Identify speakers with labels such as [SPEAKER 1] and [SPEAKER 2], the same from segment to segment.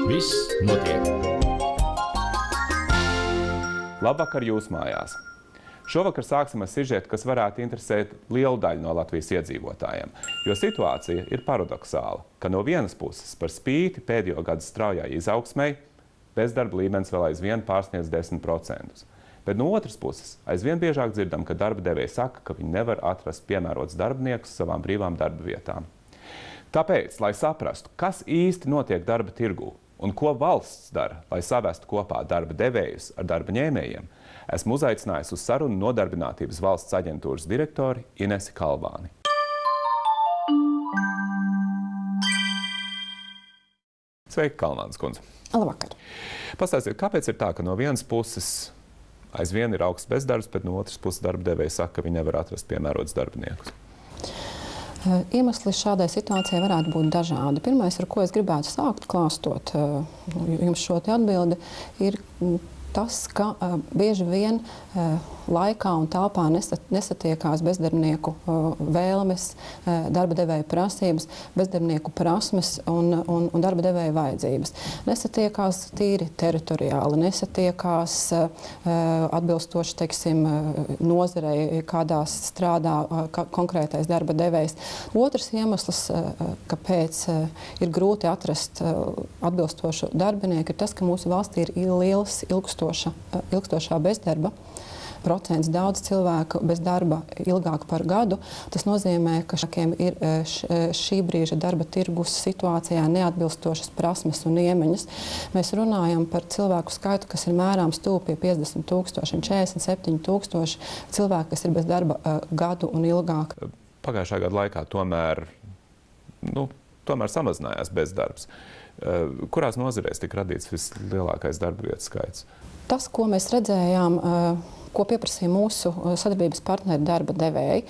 [SPEAKER 1] Viss notiek.
[SPEAKER 2] Labvakar jūs mājās! Šovakar sāksim ar sižetu, kas varētu interesēt lielu daļu no Latvijas iedzīvotājiem, jo situācija ir paradoxāla, ka no vienas puses par spīti pēdējo gadu straujai izaugsmei bezdarba līmenis vēl aizvien pārsniedz 10%. Bet no otras puses aizvien biežāk dzirdam, ka darba devēji saka, ka viņi nevar atrast piemērotus darbiniekus savām brīvām darba vietām. Tāpēc, lai saprastu, kas īsti notiek darba tirgū un ko valsts dara, lai savestu kopā darba devējus ar darba ņēmējiem, esmu uzaicinājis uz sarunu Nodarbinātības valsts aģentūras direktori Inesi Kalvāni. Sveiki, Kalvānas kundze!
[SPEAKER 3] Labvakar!
[SPEAKER 2] Pastāstiet, kāpēc ir tā, ka no vienas puses aizvien ir augsts bezdarbs, bet no otras puses darba devēji saka, ka viņi nevar atrast piemērotus darbiniekus?
[SPEAKER 3] Iemesli šādai situācijai varētu būt dažādi. Pirmais, ar ko es gribētu sākt klāstot jums šo atbildi, ir tas, ka bieži vien laikā un telpā nesatiekās bezdarbnieku vēlmes, darba devēja prasības, bezdarbnieku prasmes un darba devēja vajadzības. Nesatiekās tīri teritoriāli, nesatiekās atbilstoši, teiksim, nozarei, kādās strādā konkrētais darba devējs. Otrs iemesls, kāpēc ir grūti atrast atbilstošu darbinieku, ir tas, ka mūsu valstī ir liels ilgstošā bezdarba procents, daudz cilvēku bez darba ilgāk par gadu. Tas nozīmē, ka šākiem ir šī brīža darba tirgus situācijā neatbilstošas prasmes un iemaņas. Mēs runājam par cilvēku skaitu, kas ir mērāms tuvu pie 50 000, 47 000 cilvēku, kas ir bez darba gadu un ilgāk.
[SPEAKER 2] Pagājušā gada laikā tomēr samazinājās bezdarbs. Kurās nozarēs tika radīts vislielākais darba vietu skaits?
[SPEAKER 3] Tas, ko mēs redzējām, ko pieprasīja mūsu sadarbības partneri darba devēji,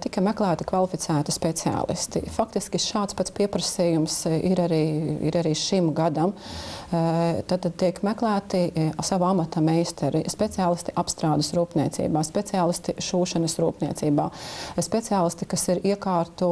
[SPEAKER 3] tika meklēti kvalificēti speciālisti. Faktiski šāds pats pieprasījums ir arī šim gadam. Tad tiek meklēti savu amata meistari, speciālisti apstrādes rūpniecībā, speciālisti šūšanas rūpniecībā, speciālisti, kas ir iekārtu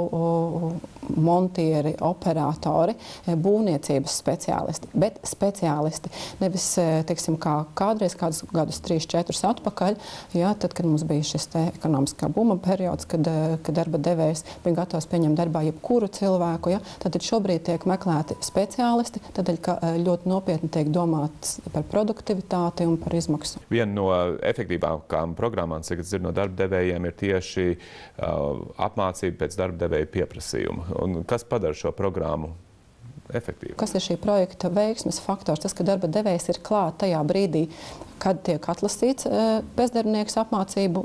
[SPEAKER 3] montieri, operatori, būvniecības speciālisti, bet speciālisti. Nevis, teiksim, kā kādreiz, kādus gadus 3-4 atpakaļ, tad, kad mums bija šis ekonomiskā buma periods, kad darba devējs bija gatavs pieņemt darbā jebkuru cilvēku, tad šobrīd tiek meklēti speciālisti, tādēļ, ka ļoti nopietni tiek domāts par produktivitāti un par izmaksu. Viena
[SPEAKER 2] no efektīvākām programmām, cik es dzirdu no darba devējiem, ir tieši apmācība pēc darba devēja pieprasījuma. Un kas padara šo programmu efektīvi?
[SPEAKER 3] Kas ir šī projekta veiksmes faktors? Tas, ka darba devējs ir klāt tajā brīdī, kad tiek atlasīts bezdarbnieks apmācību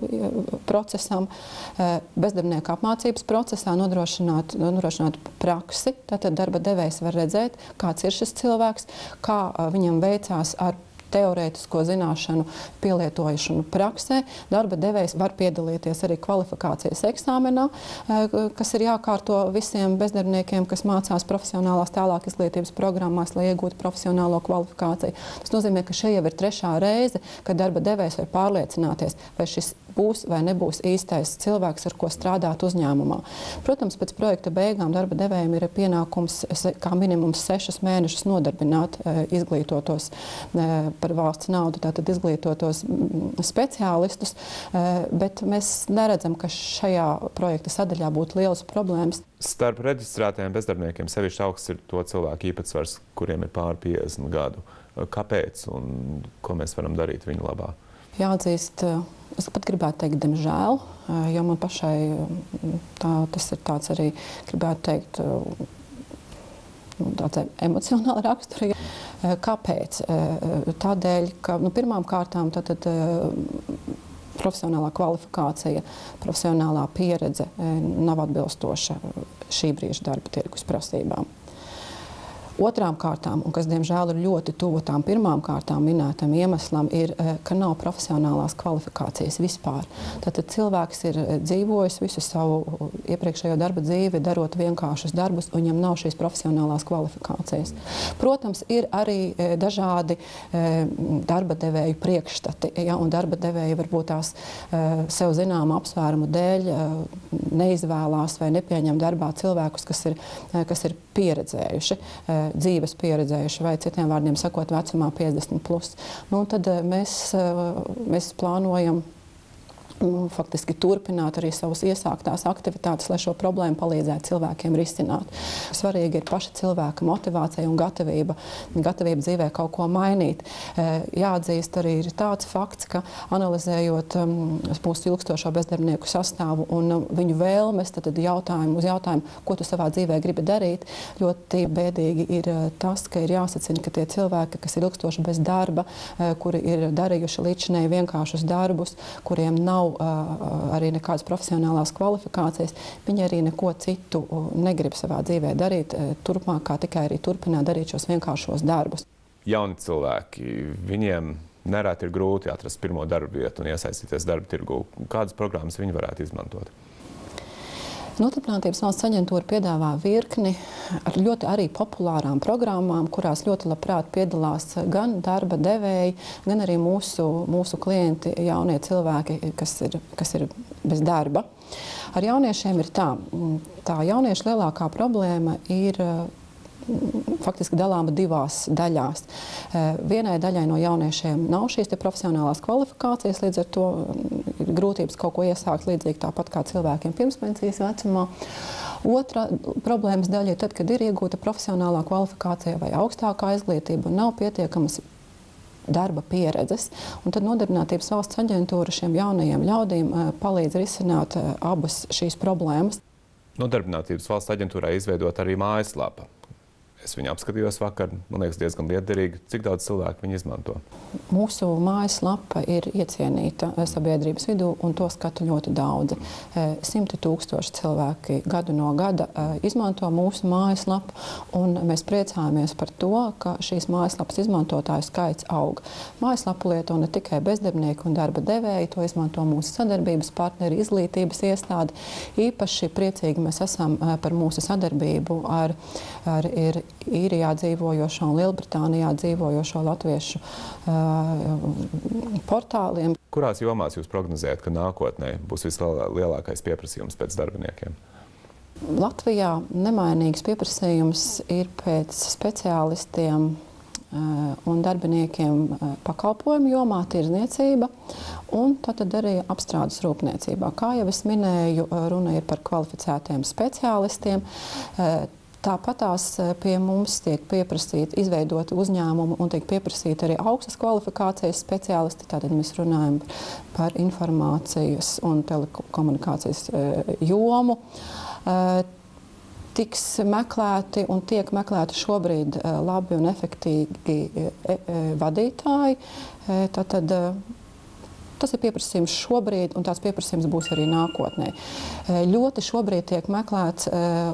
[SPEAKER 3] procesam, bezdarbnieku apmācības procesā nodrošināt praksi. Tātad darba devējs var redzēt, kāds ir šis cilvēks, kā viņam veicās ar teorētisko zināšanu pielietošanu praksē. Darba devējs var piedalīties arī kvalifikācijas eksāmenā, kas ir jākārto visiem bezdarbniekiem, kas mācās profesionālās tālāk izglītības programmās, lai iegūtu profesionālo kvalifikāciju. Tas nozīmē, ka šī jau ir 3. reize, kad darba devējs var pārliecināties, vai šis būs vai nebūs īstais cilvēks, ar ko strādāt uzņēmumā. Protams, pēc projekta beigām darba devējiem ir pienākums kā minimums 6 mēnešus nodarbināt izglītotos par valsts naudu, tātad izglītotos speciālistus, bet mēs neredzam, ka šajā projekta sadaļā būtu lielas problēmas.
[SPEAKER 2] Starp reģistrētajiem bezdarbniekiem sevišķi augsts ir to cilvēku īpatsvars, kuriem ir pāri 50 gadu. Kāpēc un ko mēs varam darīt viņu labā?
[SPEAKER 3] Jāatzīst, es pat gribētu teikt, diemžēl, jo man pašai tas ir tāds arī, gribētu teikt, tāds emocionāli rakstura. Kāpēc? Tādēļ, ka pirmām kārtām profesionālā kvalifikācija, profesionālā pieredze nav atbilstoša šī brīža darba tirgus prasībām. Otrām kārtām, un kas, diemžēl, ir ļoti tuvu tām pirmām kārtām minētam iemeslam, ir, ka nav profesionālās kvalifikācijas vispār. Tātad cilvēks ir dzīvojis visu savu iepriekšējo darba dzīvi, darot vienkāršus darbus, un viņam nav šīs profesionālās kvalifikācijas. Protams, ir arī dažādi darba devēju priekšstati, un darba devēji varbūt tās sev zināmu apsvērumu dēļ neizvēlās vai nepieņem darbā cilvēkus, kas ir pieredzējuši dzīves pieredzējuši, vai citiem vārdiem sakot, vecumā 50+. Nu, tad mēs plānojam faktiski turpināt arī savas iesāktās aktivitātes, lai šo problēmu palīdzētu cilvēkiem risināt. Svarīgi ir paša cilvēka motivācija un gatavība dzīvē kaut ko mainīt. Jāatzīst arī ir tāds fakts, ka analizējot mūsu ilgstošo bezdarbnieku sastāvu un viņu vēlmes, tad jautājumu, ko tu savā dzīvē gribi darīt, ļoti bēdīgi ir tas, ka ir jāsacina, ka tie cilvēki, kas ir ilgstoši bez darba, kuri ir darījuši līdzinēji vienkāršus darbus, kuriem nav arī nekādas profesionālās kvalifikācijas, viņi arī neko citu negrib savā dzīvē darīt, turpmāk kā tikai arī turpināt darīt šos vienkāršos darbus.
[SPEAKER 2] Jauni cilvēki, viņiem nereti ir grūti atrast pirmo darbu vietu un iesaistīties darba tirgū. Kādas programmas viņi varētu izmantot?
[SPEAKER 3] Nodarbinātības valsts aģentūra piedāvā virkni ar ļoti arī populārām programmām, kurās ļoti labprāt piedalās gan darba devēji, gan arī mūsu klienti, jaunie cilvēki, kas ir bez darba. Ar jauniešiem ir tā jauniešu lielākā problēma ir faktiski dalāma divās daļās. Vienai daļai no jauniešiem nav šīs profesionālās kvalifikācijas, līdz ar to ir grūtības kaut ko iesākt līdzīgi tāpat kā cilvēkiem pirmspensijas vecumā. Otra problēmas daļa ir tad, kad ir iegūta profesionālā kvalifikācija vai augstākā izglītība un nav pietiekamas darba pieredzes. Un tad Nodarbinātības valsts aģentūra šiem jaunajiem ļaudīm palīdz risināt abas šīs problēmas.
[SPEAKER 2] Nodarbinātības valsts aģentūrai izveidot arī mājaslapa. Es viņu apskatījos vakar, man liekas, diezgan lietderīgi. Cik daudz cilvēku viņu izmanto?
[SPEAKER 3] Mūsu mājaslapa ir iecienīta sabiedrības vidū, un to skata ļoti daudzi. 100 000 cilvēki gadu no gada izmanto mūsu mājaslapu, un mēs priecājamies par to, ka šīs mājaslapas izmantotāju skaits aug. Mājaslapu lieto ne tikai bezdarbnieki un darba devēji, to izmanto mūsu sadarbības partneri, izglītības iestādi. Īpaši priecīgi mēs esam par mūsu sadarbību ar Īrijā dzīvojošo un Lielbritānijā dzīvojošo latviešu portāliem.
[SPEAKER 2] Kurās jomās jūs prognozējat, ka nākotnē būs vislielākais pieprasījums pēc darbiniekiem?
[SPEAKER 3] Latvijā nemainīgs pieprasījums ir pēc speciālistiem un darbiniekiem pakalpojumu jomā, tirzniecība un tad arī apstrādes rūpniecībā. Kā jau es minēju, runa ir par kvalificētiem speciālistiem. Tāpatās pie mums tiek pieprasīti izveidoti uzņēmumi un tiek pieprasīti arī augstas kvalifikācijas speciālisti. Tātad mēs runājam par informācijas un telekomunikācijas jomu. Tiks meklēti un tiek meklēti šobrīd labi un efektīvi vadītāji. Tātad tas ir pieprasījums šobrīd, un tāds pieprasījums būs arī nākotnē. Ļoti šobrīd tiek meklēts,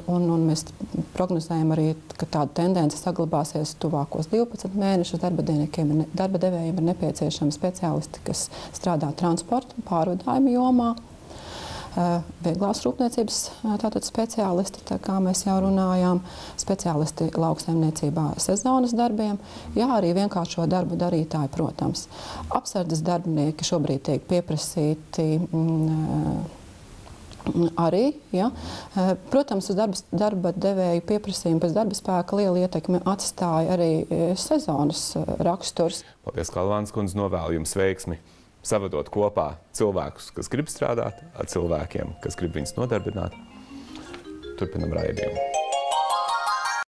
[SPEAKER 3] un mēs prognozējam arī, ka tāda tendence saglabāsies tuvākos 12 mēnešus. Darba devējiem ir nepieciešami speciālisti, kas strādā transporta un pārvadājuma jomā. Vieglās rūpniecības tātad speciālisti, tā kā mēs jau runājām, speciālisti lauksaimniecībā sezonas darbiem, jā, arī vienkāršo darbu darītāji, protams. Apsardzes darbinieki šobrīd tiek pieprasīti arī, ja. Protams, uz darba devēju pieprasījumu pēc darba spēka liela ietekme atstāja arī sezonas raksturs.
[SPEAKER 2] Paldies, Kalvānas kundze, novēlu jums veiksmi savedot kopā cilvēkus, kas grib strādāt, ar cilvēkiem, kas grib viņus nodarbināt. Turpinam raidījumu.